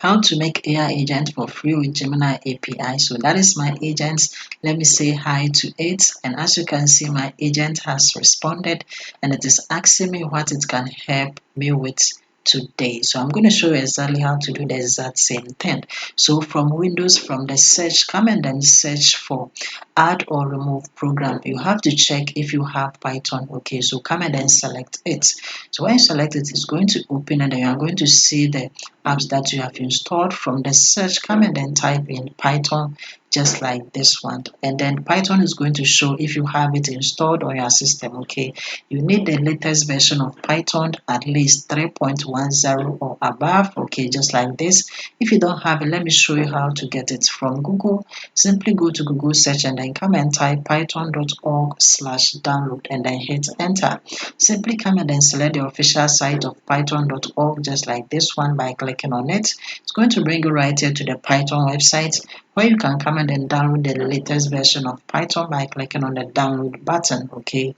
How to make AI agent for free with Gemini API. So that is my agent. Let me say hi to it. And as you can see, my agent has responded and it is asking me what it can help me with today. So I'm going to show you exactly how to do the exact same thing. So from Windows, from the search, come and then search for add or remove program. You have to check if you have Python. Okay, so come and then select it. So when you select it, it's going to open and then you are going to see the apps that you have installed. From the search, come and then type in Python, just like this one, and then Python is going to show if you have it installed on your system. Okay, you need the latest version of Python, at least 3.10 or above. Okay, just like this. If you don't have it, let me show you how to get it from Google. Simply go to Google search and then come and type python.org/download and then hit enter. Simply come and then select the official site of python.org, just like this one, by clicking on it. It's going to bring you right here to the Python website where you can come and then download the latest version of Python by clicking on the download button. Okay,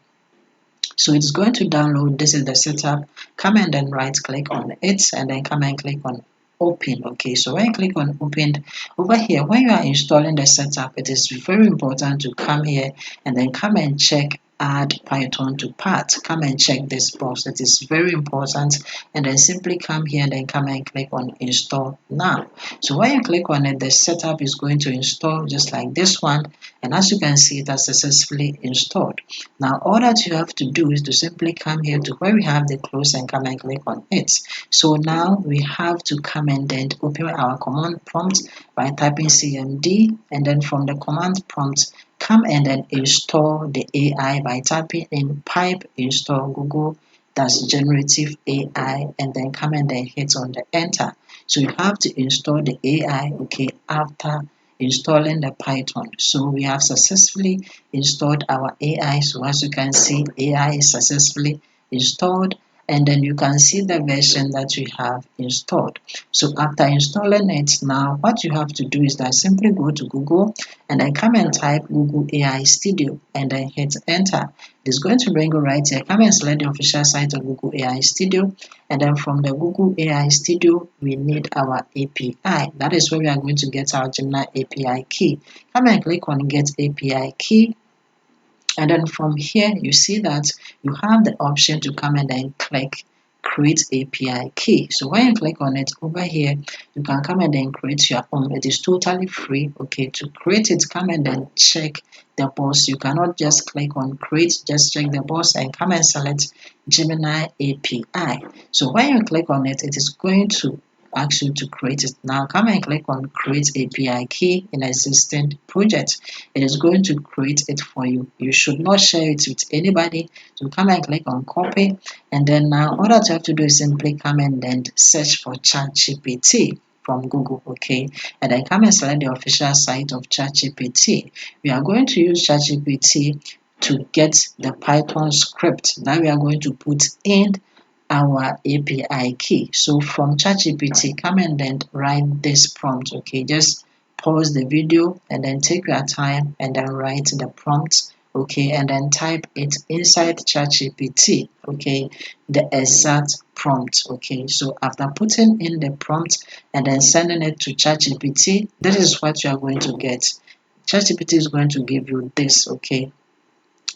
so it's going to download. This is the setup. Come and then right click on it and then come and click on open. Okay, so when you click on open, over here when you are installing the setup, it is very important to come here and then come and check add Python to path. Come and check this box. It is very important, and then simply come here and then come and click on install now. So when you click on it, the setup is going to install just like this one, and as you can see, it has successfully installed. Now all that you have to do is to simply come here to where we have the close and come and click on it. So now we have to come and then open our command prompt by typing cmd, and then from the command prompt come and then install the AI by typing in pipe install Google generative AI, and then come and then hit on the enter. So you have to install the AI, okay, after installing the Python. So we have successfully installed our AI. So as you can see, AI is successfully installed, and then you can see the version that you have installed. So after installing it, now what you have to do is that simply go to Google and then come and type Google AI Studio and then hit enter. It's going to bring you right here. Come and select the official site of Google AI Studio, and then from the Google AI Studio we need our API. That is where we are going to get our Gemini API key. Come and click on get API key, and then from here you see that you have the option to come and then click create API key. So when you click on it over here, you can come and then create your own. It is totally free. Okay, to create it, come and then check the box. You cannot just click on create, just check the box and come and select Gemini API. So when you click on it, it is going to ask you to create it. Now come and click on create API key in existing project. It is going to create it for you. You should not share it with anybody. So come and click on copy, and then now all that you have to do is simply come and then search for ChatGPT from Google. Okay, and then come and select the official site of ChatGPT. We are going to use ChatGPT to get the Python script that we are going to put in our API key. So from ChatGPT, come and then write this prompt. Okay, just pause the video and then take your time and then write the prompt. Okay, and then type it inside ChatGPT. Okay, the exact prompt. Okay, so after putting in the prompt and then sending it to ChatGPT, this is what you are going to get. ChatGPT is going to give you this. Okay,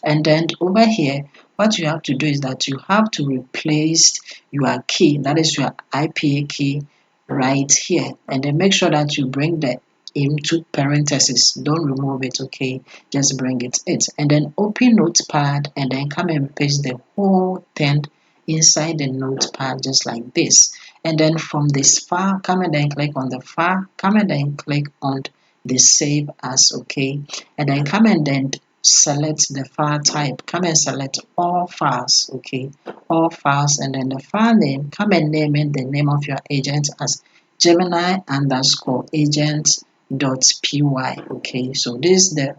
and then over here, what you have to do is that you have to replace your key, that is your IPA key, right here. And then make sure that you bring the into parentheses. Don't remove it, okay? Just bring it in. And then open Notepad and then come and paste the whole thing inside the Notepad, just like this. And then from this file, come and then click on the file, come and then click on the save as, okay? And then come and then select the file type. Come and select all files, okay? All files, and then the file name, come and name it the name of your agent as Gemini underscore agent.py. Okay, so this is the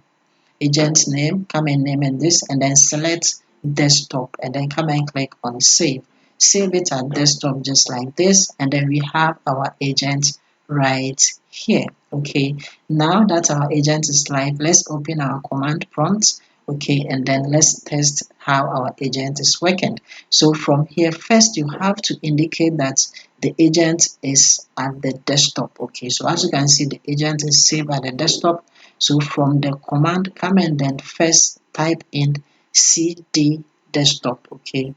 agent name. Come and name it this, and then select desktop, and then come and click on save. Save it at desktop just like this, and then we have our agent right here. Okay, now that our agent is live, let's open our command prompt. Okay, and then let's test how our agent is working. So from here, first you have to indicate that the agent is at the desktop. Okay, so as you can see, the agent is saved at the desktop. So from the command, come and then first type in cd desktop. Okay,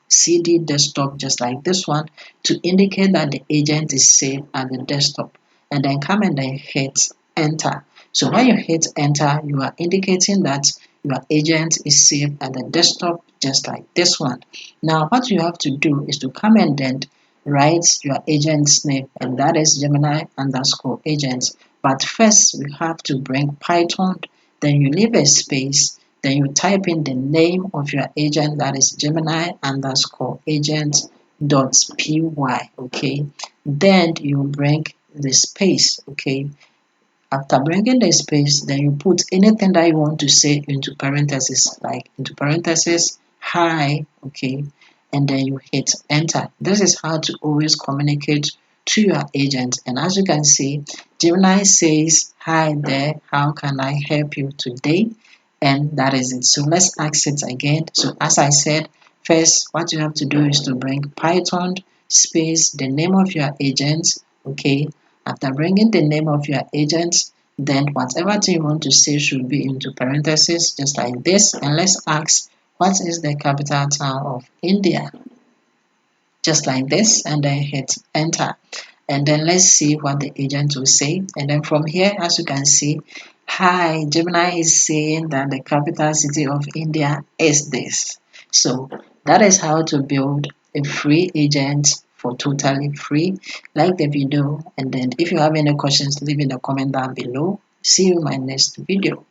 cd desktop, just like this one, to indicate that the agent is saved at the desktop, and then come and then hit enter. So when you hit enter, you are indicating that your agent is saved at the desktop, just like this one. Now what you have to do is to come and then write your agent's name, and that is Gemini underscore agent. But first we have to bring Python, then you leave a space, then you type in the name of your agent, that is Gemini underscore agent dot py. Okay, then you bring the space. Okay, after bringing the space, then you put anything that you want to say into parentheses, like into parentheses hi. Okay, and then you hit enter. This is how to always communicate to your agent. And as you can see, Gemini says hi there, how can I help you today? And that is it. So let's ask it again. So as I said, first what you have to do is to bring Python space the name of your agent. Okay, after bringing the name of your agent, then whatever thing you want to say should be into parentheses, just like this. And let's ask, what is the capital town of India? Just like this, and then hit enter. And then let's see what the agent will say. And then from here, as you can see, hi, Gemini is saying that the capital city of India is this. So that is how to build a free agent for totally free. Like the video, and then if you have any questions, leave in the comment down below. See you in my next video.